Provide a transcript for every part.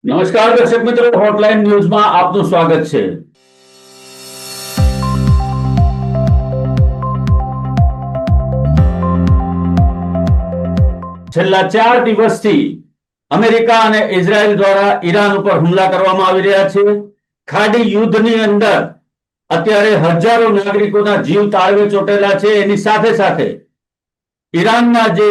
નમસ્કાર દર્શક મિત્રો, હોટલાઇન ન્યૂઝમાં આપનું સ્વાગત છે. છેલ્લા 4 દિવસથી અમેરિકા અને ઇઝરાયલ દ્વારા ઈરાન ઉપર હુમલા કરવામાં આવી રહ્યા છે. ખાડી યુદ્ધની અંદર અત્યારે હજારો નાગરિકોના જીવ તાળવે ચોટેલા છે. એની સાથે સાથે ઈરાનના જે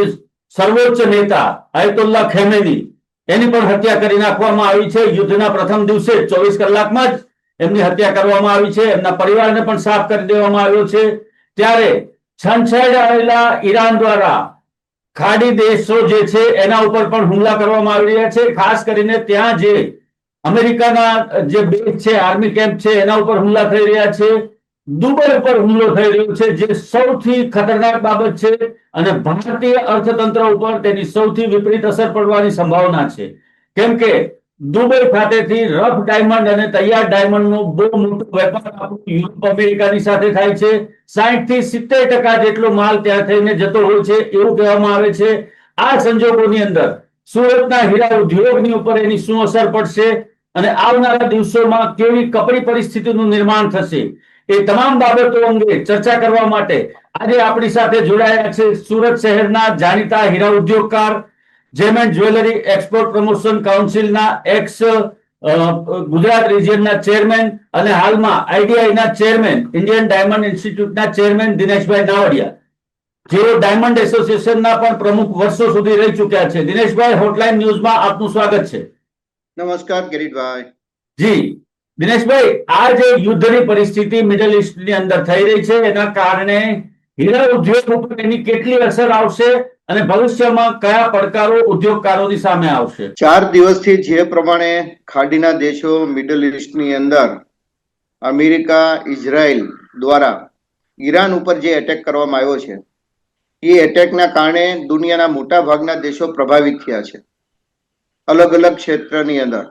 સર્વોચ્ચ નેતા આયતોલ્લા ખમેની એની પણ હત્યા કરી નાખવામાં આવી છે. યુદ્ધના પ્રથમ દિવસે 24 કલાકમાં જ એમની હત્યા કરવામાં આવી છે. એમના પરિવારને પણ સાફ કરી દેવામાં આવ્યો છે. ત્યારે છંછેડાયેલા ઈરાન દ્વારા ખાડી દેશો જે છે એના ઉપર પણ હુમલા કરવામાં આવી રહ્યા છે. ખાસ કરીને ત્યાં જે અમેરિકાના જે બેઝ છે, આર્મી કેમ્પ છે, એના ઉપર હુમલા થઈ રહ્યા છે. દુબઈ ઉપર હુમલો થઈ રહ્યો છે, જે સૌથી ખતરનાક બાબત છે અને ભારતીય અર્થતંત્ર ઉપર તેની સૌથી વિપરીત અસર પડવાની સંભાવના છે. કેમ કે દુબઈ ખાતેથી રફ ડાયમંડ અને તૈયાર ડાયમંડનો બહુ મોટો વેપાર આપણું યુરોપ અમેરિકાની સાથે થાય છે. 60 થી 70% જેટલો માલ ત્યાં થઈને જતો હોય છે એવું કહેવામાં આવે છે. આ સંજોગોની અંદર સુરતના હીરા ઉદ્યોગની ઉપર એની શું અસર પડશે અને આવનારા દિવસોમાં કેવી કપરી પરિસ્થિતિનું નિર્માણ થશે, એ તમામ બાબતો અંગે ચર્ચા કરવા માટે આજે આપણી સાથે જોડાયા છે સુરત શહેરના જાણીતા હીરા ઉદ્યોગકાર, જેમેન્ટ જ્વેલરી એક્સપોર્ટ પ્રમોશન કાઉન્સિલના એક્સ ગુજરાત રિજિયનના ચેરમેન અને હાલમાં આઈડીઆઈના ચેરમેન, ઇન્ડિયન ડાયમંડ ઇન્સ્ટિટ્યૂટના ચેરમેન દિનેશભાઈ નાવડિયા, જેઓ ડાયમંડ એસોસિએશનના પણ પ્રમુખ વર્ષો સુધી રહી ચૂક્યા છે. દિનેશભાઈ, હોટલાઇન ન્યૂઝમાં આપનું સ્વાગત છે. નમસ્કાર કિરીટભાઈ. જી દિનેશભાઈ, આ જે યુદ્ધની પરિસ્થિતિ મિડલ ઈસ્ટની અંદર થઈ રહી છે એના કારણે હીરા ઉદ્યોગ ઉપર એની કેટલી અસર આવશે અને ભવિષ્યમાં કયા પડકારો ઉદ્યોગકારોની સામે આવશે? 4 દિવસથી જે પ્રમાણે ખાડીના દેશો મિડલ ઈસ્ટની અંદર અમેરિકા, ઇઝરાયલ દ્વારા ઈરાન ઉપર જે એટેક કરવામાં આવ્યો છે, એ એટેકના કારણે દુનિયાના મોટા ભાગના દેશો પ્રભાવિત થયા છે અલગ અલગ ક્ષેત્રની અંદર.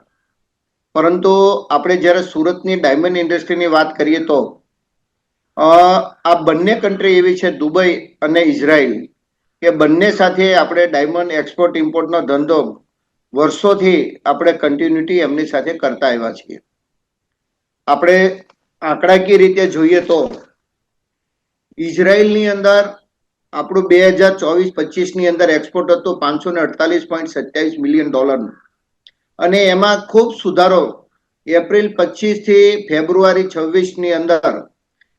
પરંતુ આપણે જ્યારે સુરતની ડાયમંડ ઇન્ડસ્ટ્રીની વાત કરીએ તો આ બંને કન્ટ્રી એવી છે, દુબઈ અને ઇઝરાયલ, કે બંને સાથે આપણે ડાયમંડ એક્સપોર્ટ ઇમ્પોર્ટનો ધંધો વર્ષોથી આપણે કન્ટિન્યુટી એમની સાથે કરતા આવ્યા છીએ. આપણે આંકડાકીય રીતે જોઈએ તો ઇઝરાયલની અંદર આપણું 2024-25ની અંદર એક્સપોર્ટ હતું $548.27 મિલિયન, અને એમાં ખૂબ સુધારો એપ્રિલ 25 થી ફેબ્રુઆરી 26ની અંદર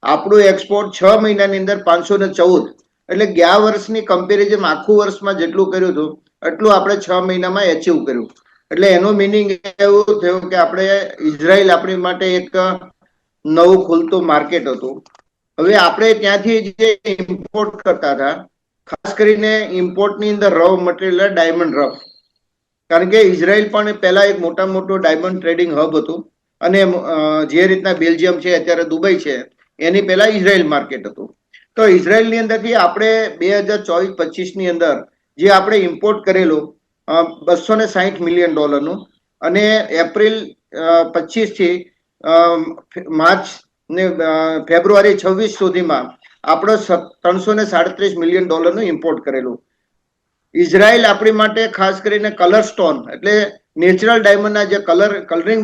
આપણું એક્સપોર્ટ 6 મહિનાની અંદર 514, એટલે ગયા વર્ષની કમ્પેરિઝન આખું વર્ષમાં જેટલું કર્યું હતું એટલું આપણે 6 મહિનામાં એચીવ કર્યું. એટલે એનો મિનિંગ એવું થયું કે આપણે ઇઝરાયલ આપણી માટે એક નવું ખુલતું માર્કેટ હતું. હવે આપણે ત્યાંથી જે ઇમ્પોર્ટ કરતા હતા, ખાસ કરીને ઇમ્પોર્ટની અંદર રો મટીરિયલ ડાયમંડ રફ, કારણ કે ઇઝરાયલ પણ પહેલા એક મોટું ડાયમંડ ટ્રેડિંગ હબ હતું, અને જે રીતના બેલ્જિયમ છે, અત્યારે દુબઈ છે, એની પહેલા ઇઝરાયલ માર્કેટ હતું. તો ઇઝરાયલની અંદરથી આપણે 2024-25ની અંદર જે આપણે ઇમ્પોર્ટ કરેલું $260 મિલિયન, અને એપ્રિલ 25 થી માર્ચ ને ફેબ્રુઆરી 26 સુધીમાં આપણે $337 મિલિયન ઇમ્પોર્ટ કરેલું. ઇઝરાયલ આપણી માટે ખાસ કરીને કલર સ્ટોન, એટલે નેચરલ ડાયમંડના જે કલરિંગ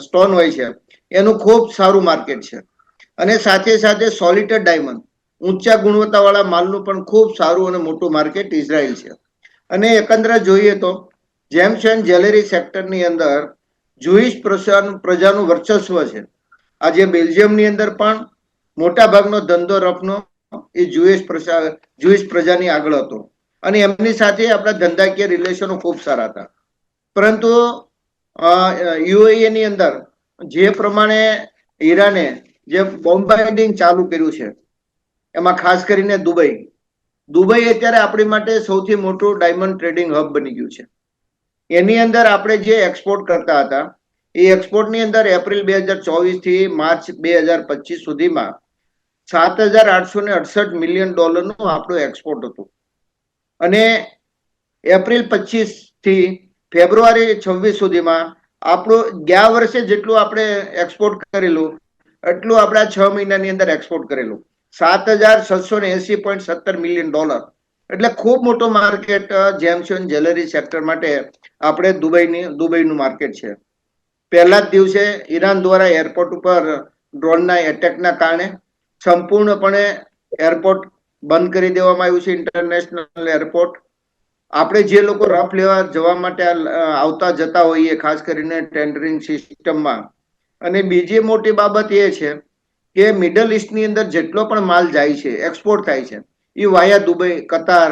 સ્ટોન હોય છે, એનું ખૂબ સારું માર્કેટ છે. અને સાથે સાથે સોલિટેડ ડાયમંડ, ઊંચા ગુણવત્તાવાળા માલનું પણ ખૂબ સારું અને મોટું માર્કેટ ઇઝરાયલ છે. અને એકંદરે જોઈએ તો જેમ્સ એન્ડ જ્વેલરી સેક્ટરની અંદર જુઈશ પ્રજાનું વર્ચસ્વ છે. આજે બેલ્જિયમની અંદર પણ મોટા ભાગનો ધંધો રફનો એ જુઈશ પ્રજાની આગળ હતો, અને એમની સાથે આપણા ધંધાકીય રિલેશનો ખૂબ સારા હતા. પરંતુ યુએઈ ની અંદર જે પ્રમાણે ઈરાને જે બોમ્બાર્ડિંગ ચાલુ કર્યું છે, એમાં ખાસ કરીને દુબઈ અત્યારે આપણી માટે સૌથી મોટું ડાયમંડ ટ્રેડિંગ હબ બની ગયું છે. એની અંદર આપણે જે એક્સપોર્ટ કરતા હતા, એ એક્સપોર્ટની અંદર એપ્રિલ 2024 થી માર્ચ 2025 સુધીમાં $7,868 મિલિયન આપણું એક્સપોર્ટ હતું. અને એપ્રિલ 25 થી ફેબ્રુઆરી 26 સુધીમાં આપણું ગયા વર્ષે જેટલું આપણે એક્સપોર્ટ કરેલું એટલું આપણે 6 મહિનાની અંદર એક્સપોર્ટ કરેલું $7,680.17 મિલિયન. એટલે ખૂબ મોટો market gems and jewellery sector માટે આપણે દુબઈનું માર્કેટ છે. પહેલા જ દિવસે ઈરાન દ્વારા એરપોર્ટ ઉપર ડ્રોનના એટેકના કારણે સંપૂર્ણપણે એરપોર્ટ બંધ કરી દેવામાં આવ્યું છે, ઇન્ટરનેશનલ એરપોર્ટ. આપણે જે લોકો રફ લેવા જવા માટે આવતા જતા હોઈએ, ખાસ કરીને ટેન્ડરિંગ સિસ્ટમમાં. અને બીજી મોટી બાબત એ છે કે મિડલ ઈસ્ટની અંદર જેટલો પણ માલ જાય છે, એક્સપોર્ટ થાય છે, એ વાયા દુબઈ, કતાર,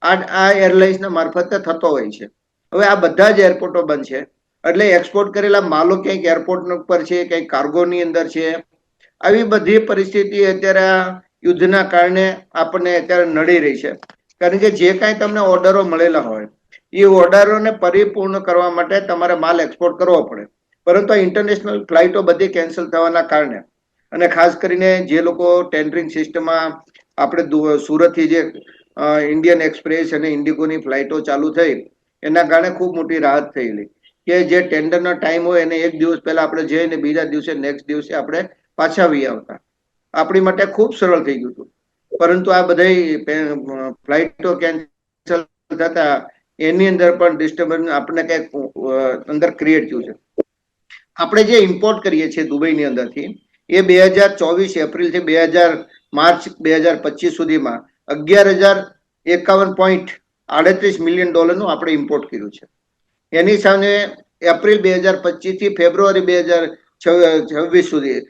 આ એરલાઇન્સના મારફતે થતો હોય છે. હવે આ બધા જ એરપોર્ટો બંધ છે, એટલે એક્સપોર્ટ કરેલા માલો ક્યાંક એરપોર્ટ ઉપર છે, ક્યાંક કાર્ગોની અંદર છે. આવી બધી પરિસ્થિતિ અત્યારે યુદ્ધના કારણે આપણને અત્યારે નડી રહી છે. કારણ કે જે કાંઈ તમને ઓર્ડરો મળેલા હોય એ ઓર્ડરોને પરિપૂર્ણ કરવા માટે તમારે માલ એક્સપોર્ટ કરવો પડે. પરંતુ ઇન્ટરનેશનલ ફ્લાઇટો બધી કેન્સલ થવાના કારણે, અને ખાસ કરીને જે લોકો ટેન્ડરિંગ સિસ્ટમમાં આપણે સુરતથી જે ઇન્ડિયન એક્સપ્રેસ અને ઇન્ડિગોની ફ્લાઇટો ચાલુ થઈ, એના કારણે ખૂબ મોટી રાહત થયેલી કે જે ટેન્ડરનો ટાઈમ હોય એને એક દિવસ પહેલા આપણે જઈને બીજા દિવસે નેક્સ્ટ દિવસે આપણે પાછા આવી આવતા. આપણી માટે ખૂબ સરળ થઈ ગયું હતું. પરંતુ આ બધા ફ્લાઇટો કેન્સલ થતા એની અંદર પણ ડિસ્ટર્બન્સ આપણે કંઈક અંદર ક્રિએટ થયું છે. આપણે જે ઇમ્પોર્ટ કરીએ છીએ દુબઈની અંદરથી, એ 2024 એપ્રિલથી માર્ચ 2025 સુધીમાં $11,051.38 મિલિયન આપણે ઇમ્પોર્ટ કર્યું છે. એની સામે એપ્રિલ 2025 થી ફેબ્રુઆરી 2026 સુધી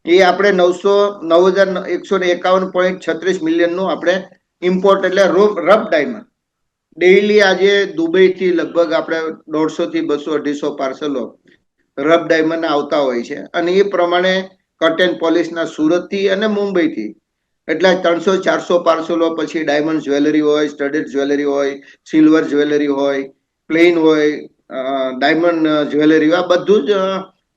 એ આપણે 9,151.36 મિલિયનનું આપણે ઇમ્પોર્ટ, એટલે રફ ડાયમંડ ડેઈલી આજે દુબઈથી લગભગ આપણે 150 થી 200-250 પાર્સલો રફ ડાયમંડ આવતા હોય છે. અને એ પ્રમાણે કટ એન્ડ પોલિશના સુરતથી અને મુંબઈથી એટલે 300-400 પાર્સલો, પછી ડાયમંડ જ્વેલરી હોય, સ્ટડેડ જ્વેલરી હોય, સિલ્વર જ્વેલરી હોય, પ્લેન હોય, ડાયમંડ જ્વેલરી, આ બધું જ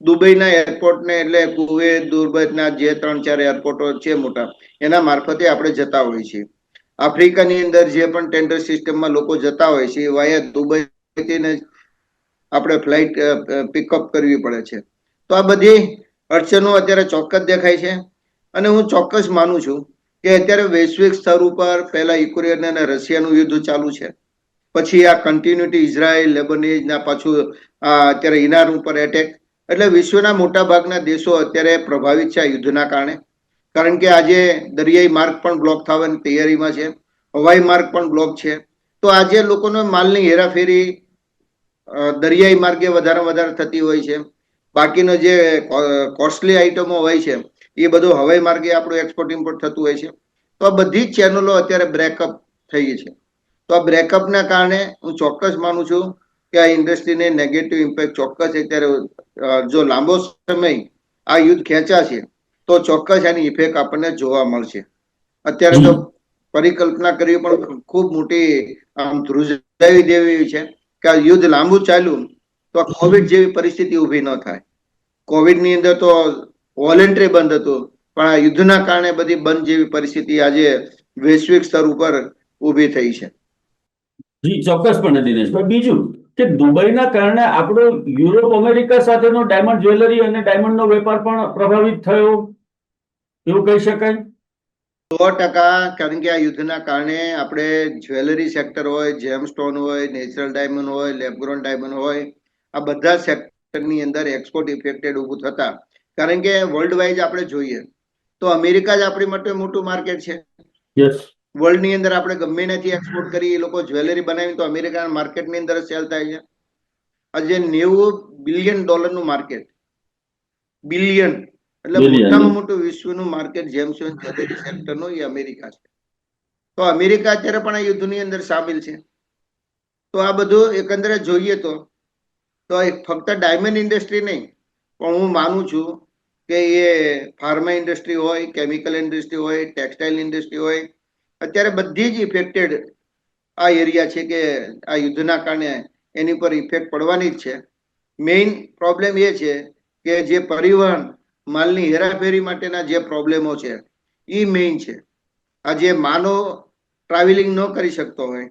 દુબઈના એરપોર્ટને એટલે કુવેત, દુબઈના જે 3-4 એરપોર્ટો છે મોટા, એના મારફતે આપણે જતા હોઈએ છીએ. આફ્રિકાની અંદર જે પણ ટેન્ડર સિસ્ટમમાં લોકો જતા હોય છે, વાયા દુબઈથી આપણે ફ્લાઇટ પિકઅપ કરવી પડે છે. તો આ બધી અડચણો અત્યારે ચોક્કસ દેખાય છે. અને હું ચોક્કસ માનું છું કે અત્યારે વૈશ્વિક સ્તર ઉપર પહેલા યુક્રેન અને રશિયાનું યુદ્ધ ચાલુ છે, પછી આ કન્ટિન્યુટી ઇઝરાયલ, લેબનીઝના, પાછું અત્યારે ઈરાન ઉપર એટેક. એટલે વિશ્વના મોટા ભાગના દેશો અત્યારે પ્રભાવિત છે આ યુદ્ધના કારણે. કારણ કે આજે દરિયાઈ માર્ગ પણ બ્લોક થવાની તૈયારીમાં છે, હવાઈ માર્ગ પણ બ્લોક છે. તો આજે લોકોનો માલની હેરાફેરી દરિયાઈ માર્ગે વધારે થતી હોય છે. બાકીનો જે કોસ્ટલી આઇટમો હોય છે એ બધું હવાઈ માર્ગે આપણું એક્સપોર્ટ ઇમ્પોર્ટ થતું હોય છે. તો આ બધી જ ચેનલો અત્યારે બ્રેકઅપ થઈ છે. તો આ બ્રેકઅપના કારણે હું ચોક્કસ માનું છું કે આ ઇન્ડસ્ટ્રીને નેગેટિવ ઇમ્પેક્ટ ચોક્કસ અત્યારે જો લાંબો સમય આ યુદ્ધ ખેંચાશે તો ચોક્કસ એની ઇફેક્ટ આપણને જોવા મળશે. અત્યારે તો પરિકલ્પના કરવી પણ ખૂબ મોટી આમ ધ્રુજાવી દેવી છે કે આ યુદ્ધ લાંબુ ચાલ્યું તો કોવિડ જેવી પરિસ્થિતિ ઊભી ન થાય. કોવિડની અંદર તો વોલેન્ટરી બંધ હતું, પણ આ યુદ્ધના કારણે બધી બંધ જેવી પરિસ્થિતિ આજે વૈશ્વિક સ્તર ઉપર ઊભી થઈ છે. જી ચોક્કસપણે દિનેશભાઈ. બીજું કે દુબઈના કારણે આપણો યુરોપ, અમેરિકા સાથેનો ડાયમંડ જ્વેલરી અને ડાયમંડનો વેપાર પણ પ્રભાવિત થયો એવું કહી શકાય? 100%. કારણ કે આ યુદ્ધના કારણે આપણે જ્વેલરી સેક્ટર હોય, જેમસ્ટોન હોય, નેચરલ ડાયમંડ હોય, લેબગ્રોન ડાયમંડ હોય, આ બધા સેક્ટરની અંદર એક્સપોર્ટ ઇફેક્ટેડ ઊભું થતા. કારણ કે વર્લ્ડ વાઇઝ આપણે જોઈએ તો અમેરિકા જ આપણી માટે મોટું માર્કેટ છે. વર્લ્ડની અંદર આપણે ગમે ત્યાંથી એક્સપોર્ટ કરી, એ લોકો જ્વેલરી બનાવી તો અમેરિકાના માર્કેટની અંદર સેલ થાય છે. આજે $90 બિલિયન માર્કેટ, બિલિયન એટલે મોટામાં મોટું વિશ્વનું માર્કેટ જેમ્સ એન્ડ જ્વેલરી સેક્ટરનું એ અમેરિકા છે. તો અમેરિકા અત્યારે પણ આ યુદ્ધની અંદર સામેલ છે. તો આ બધું એકંદરે જોઈએ તો ફક્ત ડાયમંડ ઇન્ડસ્ટ્રી નહીં, પણ હું માનું છું કે એ ફાર્મા ઇન્ડસ્ટ્રી હોય, કેમિકલ ઇન્ડસ્ટ્રી હોય, ટેક્સટાઇલ ઇન્ડસ્ટ્રી હોય, અત્યારે બધી જ ઇફેક્ટેડ આ એરિયા છે કે આ યુદ્ધના કારણે એની પર ઇફેક્ટ પડવાની જ છે. મેઇન પ્રોબ્લેમ એ છે કે જે પરિવહન, માલની હેરાફેરી માટેના જે પ્રોબ્લેમો છે એ મેઇન છે. આજે માનો ટ્રાવેલિંગ ન કરી શકતો હોય,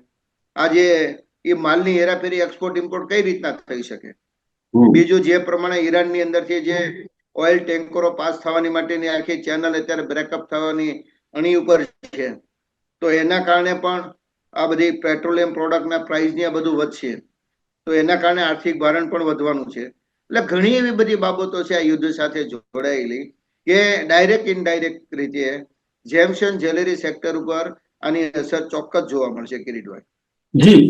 આજે એ માલની હેરાફેરી, એક્સપોર્ટ ઇમ્પોર્ટ કઈ રીતના થઈ શકે? બીજું જે પ્રમાણે ઈરાનની અંદરથી જે ઓઇલ ટેન્કરો પાસ થવાની માટેની આખી ચેનલ અત્યારે બ્રેકઅપ થવાની અણી ઉપર છે, તો એના કારણે પણ આ બધી પેટ્રોલિયમ પ્રોડક્ટના પ્રાઇસની આ બધું વધશે, તો એના કારણે આર્થિક ભારણ પણ વધવાનું છે. એટલે ઘણી એવી બધી બાબતો છે આ યુદ્ધ સાથે જોડાયેલી કે ડાયરેક્ટ ઇનડાયરેક્ટ રીતે જેમ્સ એન્ડ જ્વેલરી સેક્ટર ઉપર આની અસર ચોક્કસ જોવા મળશે. કિરીટભાઈ જી,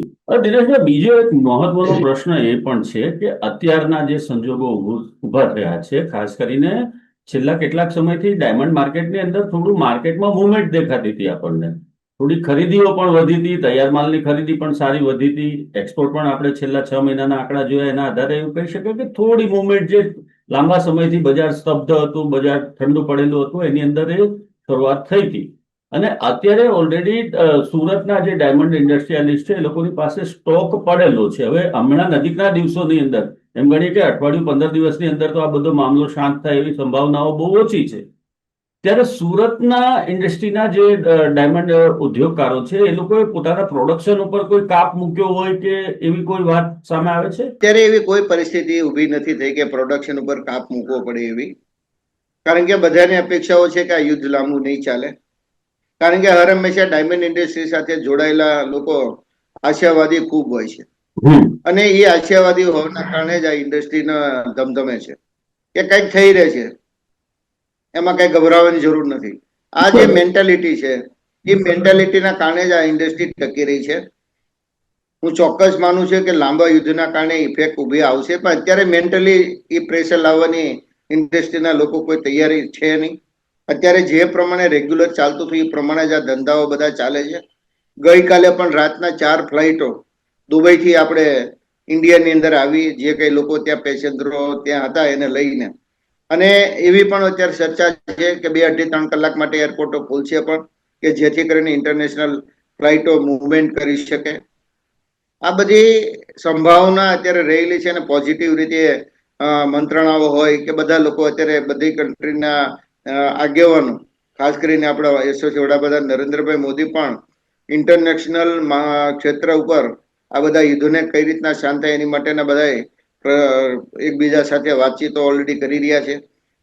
દિનેશભાઈ, બીજો એક મહત્વનો પ્રશ્ન એ પણ છે કે અત્યારના જે સંજોગો ઉભા થયા છે, ખાસ કરીને છેલ્લા કેટલાક સમયથી ડાયમંડ માર્કેટની અંદર થોડું માર્કેટમાં મુવમેન્ટ દેખાતી હતી આપણને. થોડી ખરીદીઓ પણ વધી હતી, તૈયાર માલની ખરીદી પણ સારી વધી હતી, એક્સપોર્ટ પણ આપણે છેલ્લા 6 મહિનાના આંકડા જોયા એના આધારે એવું કહી શકાય કે થોડી મુવમેન્ટ, જે લાંબા સમયથી બજાર સ્તબ્ધ હતું, બજાર ઠંડુ પડેલું હતું, એની અંદર એ શરૂઆત થઈ હતી. અને અત્યારે ઓલરેડી સુરતના જે ડાયમંડ ઇન્ડસ્ટ્રીયાલિસ્ટ છે એ લોકોની પાસે સ્ટોક પડેલો છે. હવે હમણાં નજીકના દિવસોની અંદર એમ ગણીએ કે અઠવાડિયું 15 દિવસની અંદર તો આ બધો મામલો શાંત થાય એવી સંભાવનાઓ બહુ ઓછી છે. ત્યારે સુરતના ઇન્ડસ્ટ્રીના જે ડાયમંડ ઉદ્યોગકારો છે એ લોકોએ પોતાના પ્રોડક્શન ઉપર કોઈ કાપ મૂક્યો હોય કે એવી કોઈ વાત સામે આવે છે? અત્યારે એવી કોઈ પરિસ્થિતિ ઊભી નથી થઈ કે પ્રોડક્શન ઉપર કાપ મૂકવો પડે એવી, કારણ કે બધાની અપેક્ષાઓ છે કે આ યુદ્ધ લાંબુ નહીં ચાલે. કારણ કે હર હંમેશા ડાયમંડ ઇન્ડસ્ટ્રી સાથે જોડાયેલા લોકો આશાવાદી ખૂબ હોય છે, અને એ આશાવાદી હોવાના કારણે જ આ ઇન્ડસ્ટ્રીના ધમધમે છે કે કંઈક થઈ રહે છે, એમાં કઈ ગભરાવાની જરૂર નથી. આ જે મેન્ટાલિટી છે એ મેન્ટાલિટીના કારણે જ આ ઇન્ડસ્ટ્રી ટકી રહી છે. હું ચોક્કસ માનું છું કે લાંબા યુદ્ધના કારણે ઇફેક્ટ ઉભી આવશે, પણ અત્યારે મેન્ટલી એ પ્રેશર લાવવાની ઇન્ડસ્ટ્રીના લોકો કોઈ તૈયારી છે નહીં. અત્યારે જે પ્રમાણે રેગ્યુલર ચાલતું હતું એ પ્રમાણે જ આ ધંધાઓ બધા ચાલે છે. ગઈકાલે પણ રાતના 4 ફ્લાઇટો દુબઈથી આપણે ઇન્ડિયાની અંદર આવી, જે કઈ લોકો ત્યાં પેસેન્જરો ત્યાં હતા એને લઈને. અને એવી પણ અત્યારે ચર્ચા છે કે 2-2.5-3 કલાક માટે એરપોર્ટો ખુલશે પણ, કે જેથી કરીને ઇન્ટરનેશનલ ફ્લાઇટો મૂવમેન્ટ કરી શકે. આ બધી સંભાવના અત્યારે રહેલી છે, અને પોઝિટિવ રીતે મંત્રણાઓ હોય કે બધા લોકો અત્યારે બધી કન્ટ્રીના આગેવાનો, ખાસ કરીને આપણા યશસ્વી વડાપ્રધાન નરેન્દ્રભાઈ મોદી પણ ઇન્ટરનેશનલ ક્ષેત્ર ઉપર આ બધા યુદ્ધોને કઈ રીતના શાંત થાય એની માટેના બધા એકબીજા સાથે વાતચીતો ઓલરેડી કરી રહ્યા છે.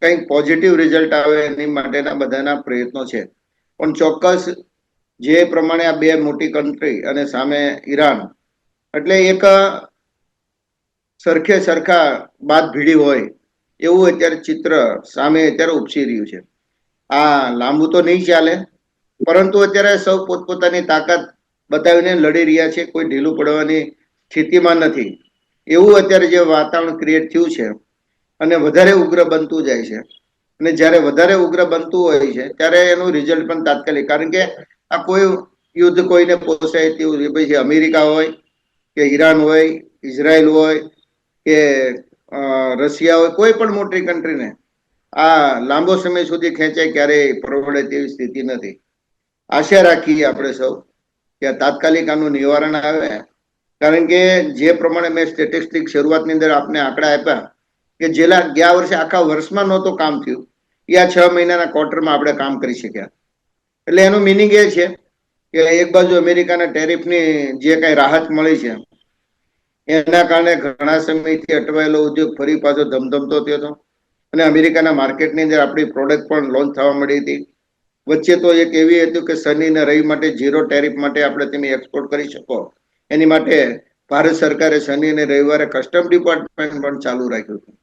કંઈક પોઝિટિવ રિઝલ્ટ આવે એની માટેના બધાના પ્રયત્નો છે. પણ ચોક્કસ જે પ્રમાણે આ બે મોટી કન્ટ્રી અને સામે ઈરાન, એટલે એક સરખે સરખા બાદ ભીડી હોય એવું અત્યારે ચિત્ર સામે અત્યારે ઉપસી રહ્યું છે. આ લાંબુ તો નહીં ચાલે, પરંતુ અત્યારે સૌ પોતપોતાની તાકાત બતાવીને લડી રહ્યા છે. કોઈ ઢીલું પડવાની સ્થિતિમાં નથી એવું અત્યારે જે વાતાવરણ ક્રિએટ થયું છે, અને વધારે ઉગ્ર બનતું જાય છે. અને જ્યારે વધારે ઉગ્ર બનતું હોય છે ત્યારે એનું રિઝલ્ટ પણ તાત્કાલિક, કારણ કે આ કોઈ યુદ્ધ કોઈને પોસાય તેવું, પછી અમેરિકા હોય કે ઈરાન હોય, ઇઝરાયલ હોય કે રશિયા હોય, કોઈ પણ મોટી કન્ટ્રીને આ લાંબો સમય સુધી ખેંચાય ક્યારેય પરવડે તેવી સ્થિતિ નથી. આશા રાખીએ આપણે સૌ કે તાત્કાલિક આનું નિવારણ આવે, કારણ કે જે પ્રમાણે મેં સ્ટેટિસ્ટિક શરૂઆતની અંદર આપને આંકડા આપ્યા કે ગયા વર્ષે આખા વર્ષમાં નહોતું કામ થયું, એ આ 6 મહિનાના ક્વાર્ટરમાં આપણે કામ કરી શક્યા. એટલે એનું મિનિંગ એ છે કે એક બાજુ અમેરિકાના ટેરિફની જે કઈ રાહત મળી છે એના કારણે ઘણા સમયથી અટવાયેલો ઉદ્યોગ ફરી પાછો ધમધમતો થયો હતો, અને અમેરિકાના માર્કેટની અંદર આપણી પ્રોડક્ટ પણ લોન્ચ થવા મળી હતી. વચ્ચે તો એક એવી હતું કે શનિ અને રવિ માટે 0 ટેરિફ માટે આપણે તમે એક્સપોર્ટ કરી શકો, એની માટે ભારત સરકારે શનિ અને રવિવારે કસ્ટમ ડિપાર્ટમેન્ટ પણ ચાલુ રાખ્યું હતું.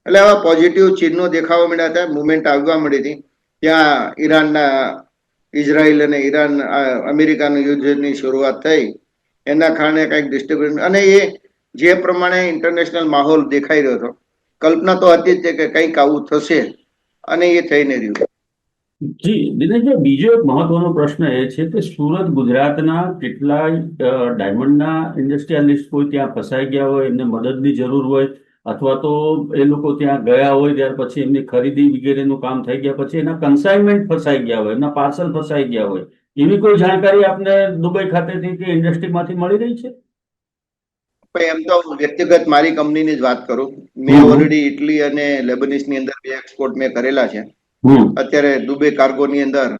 એટલે આવા પોઝિટિવ ચિહ્નો દેખાવા મળ્યા હતા, મુવમેન્ટ આવવા મળી હતી. ત્યાં ઈરાનના, ઇઝરાયલ અને ઈરાન અમેરિકાનું યુદ્ધની શરૂઆત થઈ એના કારણે કંઈક ડિસ્ટર્બન્સ, અને એ જે પ્રમાણે ઇન્ટરનેશનલ માહોલ દેખાઈ રહ્યો હતો, કલ્પના તો હતી જ કે કંઈક આવું થશે, અને એ થઈને રહ્યું. જી દિનેશભાઈ, બીજો એક મહત્વનો પ્રશ્ન એ છે કે સુરત ગુજરાતના કેટલાય ડાયમંડના ઇન્ડસ્ટ્રીયાલિસ્ટ કોઈ ત્યાં ફસાઈ ગયા હોય, એમને મદદની જરૂર હોય, અથવા તો એ લોકો ત્યાં ગયા હોય ત્યાર પછી એમની ખરીદી વગેરેનું કામ થઈ ગયા પછી એના કન્સાઇનમેન્ટ ફસાઈ ગયા હોય, એમના પાર્સલ ફસાઈ ગયા હોય, એવી કોઈ જાણકારી આપને દુબઈ ખાતેથી કે ઇન્ડસ્ટ્રીમાંથી મળી રહી છે? એમ તો વ્યક્તિગત મારી કંપનીની જ વાત કરું, મેં ઓલરેડી ઇટલી અને લેબનીઝ ની અંદર 2 એક્સપોર્ટ મેં કરેલા છે. અત્યારે દુબઈ કાર્ગોની અંદર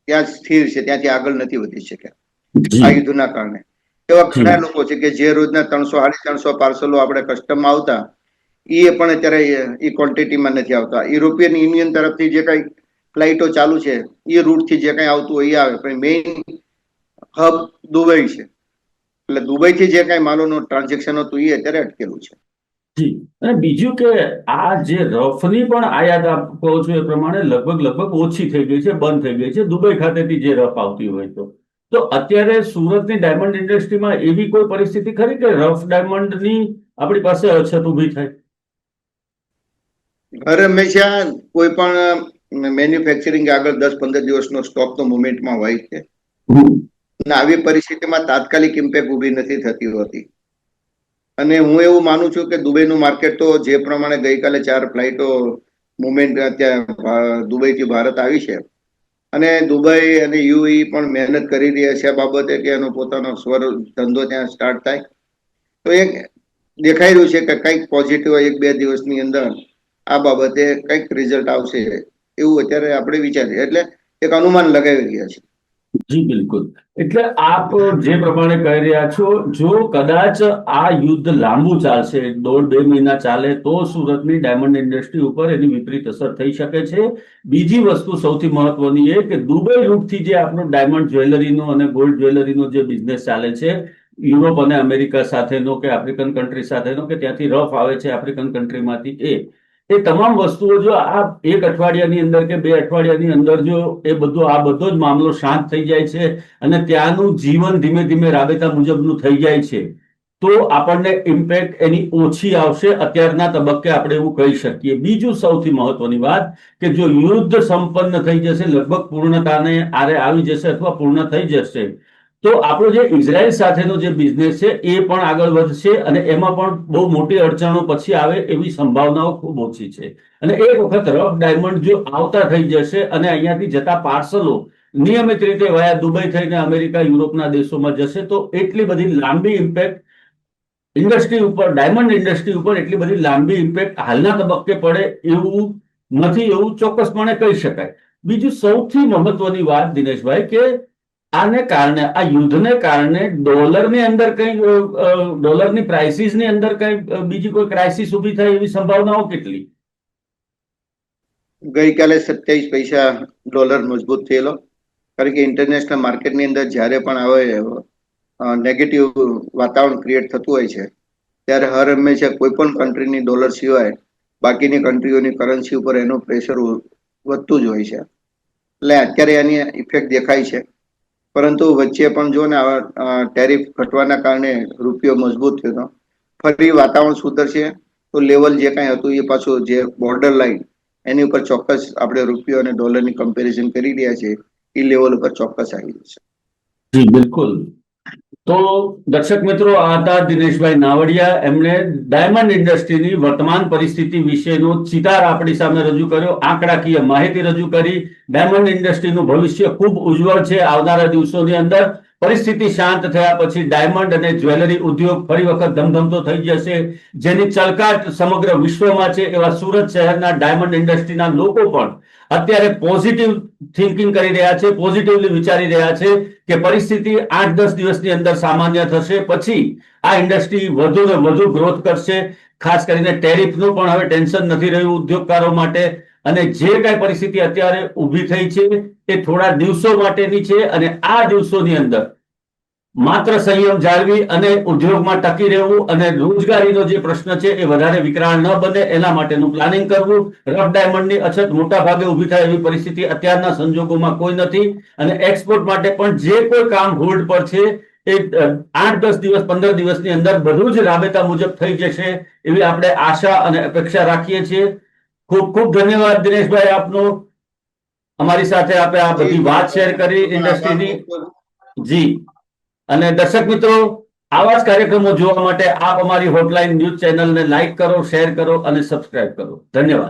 ત્યાં સ્થિર છે, ત્યાંથી આગળ નથી વધી શક્યા આ યુદ્ધના કારણે. એવા ઘણા લોકો છે કે જે રોજના 300-350 પાર્સલો આપણે કસ્ટમમાં આવતા, એ પણ અત્યારે એ ક્વોન્ટિટીમાં નથી આવતા. યુરોપિયન યુનિયન તરફથી જે કઈ ફ્લાઇટો ચાલુ છે એ રૂટથી જે કઈ આવતું હોય એ આવે, પણ મેઇન હબ દુબઈ છે, એટલે દુબઈથી જે કાંઈ માલોનું ટ્રાન્ઝેક્શન હતું એ અત્યારે અટકેલું છે. જી. અને બીજું કે આ જે રફની પણ આયાત આપ કહો છો એ પ્રમાણે લગભગ ઓછી થઈ ગઈ છે, બંધ થઈ ગઈ છે દુબઈ ખાતેથી જે રફ આવતી હોય તો અત્યારે સુરતની ડાયમંડ ઇન્ડસ્ટ્રીમાં એવી કોઈ પરિસ્થિતિ ખરી કે રફ ડાયમંડની આપણી પાસે અછત ઊભી થાય? હર હંમેશા કોઈ પણ મેન્યુફેક્ચરિંગ આગળ 10-15 દિવસનો સ્ટોક તો મુવમેન્ટમાં હોય છે, અને આવી પરિસ્થિતિમાં તાત્કાલિક ઇમ્પેક્ટ ઊભી નથી થતી હોતી. અને હું એવું માનું છું કે દુબઈનું માર્કેટ તો જે પ્રમાણે ગઈકાલે 4 ફ્લાઇટો મુવમેન્ટ ત્યાં દુબઈથી ભારત આવી છે, અને દુબઈ અને યુએઈ પણ મહેનત કરી રહ્યા છે આ બાબતે કે એનો પોતાનો સ્વર ધંધો ત્યાં સ્ટાર્ટ થાય. તો એક દેખાઈ રહ્યું છે કે કંઈક પોઝિટિવ 1-2 દિવસની અંદર આ બાબતે કંઈક રિઝલ્ટ આવશે એવું અત્યારે આપણે વિચારીએ, એટલે એક અનુમાન લગાવી રહ્યા છે. જી બિલકુલ. એટલે આપ જે પ્રમાણે કહી રહ્યા છો, જો કદાચ આ યુદ્ધ લાંબુ ચાલશે, 1.5-2 મહિના ચાલે, તો સુરતની ડાયમંડ ઇન્ડસ્ટ્રી ઉપર એની વિપરીત અસર થઈ શકે છે. બીજી વસ્તુ સૌથી મહત્વની એ કે દુબઈ રૂટથી જે આપણું ડાયમંડ જ્વેલરીનો અને ગોલ્ડ જ્વેલરીનો જે બિઝનેસ ચાલે છે, યુરોપ અને અમેરિકા સાથેનો કે આફ્રિકન કન્ટ્રી સાથેનો, કે ત્યાંથી રફ આવે છે આફ્રિકન કન્ટ્રીમાંથી, એ તમામ વસ્તુઓ જો આ 1 અઠવાડિયાની અંદર કે 2 અઠવાડિયાની અંદર જો આ બધો જ મામલો શાંત થઈ જાય છે અને ત્યાંનું જીવન ધીમે ધીમે રાબેતા મુજબનું થઈ જાય છે, તો આપણને ઇમ્પેક્ટ એની ઓછી આવશે. અત્યારના તબક્કે આપણે એવું કહી શકીએ. બીજું સૌથી મહત્વની વાત કે જો યુદ્ધ સંપન્ન થઈ જશે, લગભગ પૂર્ણતાને આરે આવી જશે અથવા પૂર્ણ થઈ જશે, તો આપણો જે ઇઝરાયલ સાથેનો જે બિઝનેસ છે એ પણ આગળ વધશે અને એમાં પણ બહુ મોટી અડચણો પછી આવે એવી સંભાવનાઓ ખૂબ ઓછી છે. અને એક વખત રફ ડાયમંડ જો આવતા થઈ જશે અને અહીંયાથી જતા પાર્સલો નિયમિત રીતે વયા દુબઈ થઈને અમેરિકા, યુરોપના દેશોમાં જશે, તો એટલી બધી લાંબી ઇમ્પેક્ટ ઇન્ડસ્ટ્રી ઉપર, ડાયમંડ ઇન્ડસ્ટ્રી ઉપર એટલી બધી લાંબી ઇમ્પેક્ટ હાલના તબક્કે પડે એવું નથી, એવું ચોક્કસપણે કહી શકાય. બીજું સૌથી મહત્વની વાત દિનેશભાઈ, કે આને કારણે, આ યુદ્ધને કારણે ડોલરની અંદર કઈ, ડોલરની પ્રાઇસીસની અંદર કઈ બીજી કોઈ ક્રાઇસિસ ઊભી થાય એવી સંભાવનાઓ કેટલી? ગઈકાલે 27 પૈસા ડોલર મજબૂત થયેલો, કારણ કે ઇન્ટરનેશનલ માર્કેટની અંદર જ્યારે પણ આવે નેગેટિવ વાતાવરણ ક્રિએટ થતું હોય છે, ત્યારે હર હંમેશા કોઈ પણ કન્ટ્રીની ડોલર સિવાય બાકીની કન્ટ્રીઓની કરન્સી ઉપર એનું પ્રેશર વધતું જ હોય છે. એટલે અત્યારે એની ઇફેક્ટ દેખાય છે. પરંતુ વચ્ચે પણ જો ને ટેરિફ ઘટવાના કારણે રૂપિયો મજબૂત થયો, ફરી વાતાવરણ સુધરશે તો લેવલ જે કાંઈ હતું એ પાછું જે બોર્ડર લાઈન એની ઉપર ચોક્કસ આપણે રૂપિયો અને ડોલરની કમ્પેરિઝન કરી રહ્યા છીએ એ લેવલ ઉપર ચોક્કસ આવી જશે. જી બિલકુલ. તો દર્શક મિત્રો, આ હતા દિનેશભાઈ નાવડિયા. એમણે ડાયમંડ ઇન્ડસ્ટ્રીની વર્તમાન પરિસ્થિતિ વિશેનો ચિતાર આપણી સામે રજૂ કર્યો, આંકડાકીય માહિતી રજૂ કરી. ડાયમંડ ઇન્ડસ્ટ્રીનું ભવિષ્ય ખૂબ ઉજ્જવળ છે. આવનારા દિવસોની અંદર પરિસ્થિતિ શાંત થયા પછી ડાયમંડ અને જ્વેલરી ઉદ્યોગ ફરી વખત ધમધમતો થઈ જશે, જેની ચળકાટ સમગ્ર વિશ્વમાં છે. એવા સુરત શહેરના ડાયમંડ ઇન્ડસ્ટ્રીના લોકો પણ અત્યારે પોઝિટિવ થિંકિંગ કરી રહ્યા છે, પોઝિટિવલી વિચારી રહ્યા છે કે પરિસ્થિતિ 8-10 દિવસની અંદર સામાન્ય થશે, પછી આ ઇન્ડસ્ટ્રી વધુ ને વધુ ગ્રોથ કરશે. ખાસ કરીને ટેરિફનું પણ હવે ટેન્શન નથી રહ્યું ઉદ્યોગકારો માટે, અને જે કઈ પરિસ્થિતિ અત્યારે ઊભી થઈ છે એ થોડા દિવસો માટેની છે, અને આ દિવસોની અંદર માત્ર સંયમ જાળવી અને ઉદ્યોગમાં ટકી રહેવું અને રોજગારીનો જે પ્રશ્ન છે એ વધારે વિકરાળ ન બને એના માટેનું પ્લાનિંગ કરવું. રફ ડાયમંડની અછત મોટા ભાગે ઊભી થાય એવી પરિસ્થિતિ અત્યારના સંજોગોમાં કોઈ નથી, અને એક્સપોર્ટ માટે પણ જે કોઈ કામ હોલ્ડ પર છે એ 8-10 દિવસ, 15 દિવસની અંદર બધું જ રાબેતા મુજબ થઈ જશે એવી આપણે આશા અને અપેક્ષા રાખીએ છીએ. ખૂબ ખૂબ ધન્યવાદ દિનેશભાઈ આપનો. અમારી સાથે આપણે આ બધી વાત શેર કરી ઇન્ડસ્ટ્રીની. જી. અને દર્શક મિત્રો, આવા જ કાર્યક્રમો જોવા માટે આપ અમારી હોટલાઇન ન્યૂઝ ચેનલને લાઈક કરો, શેર કરો અને સબસ્ક્રાઇબ કરો. ધન્યવાદ.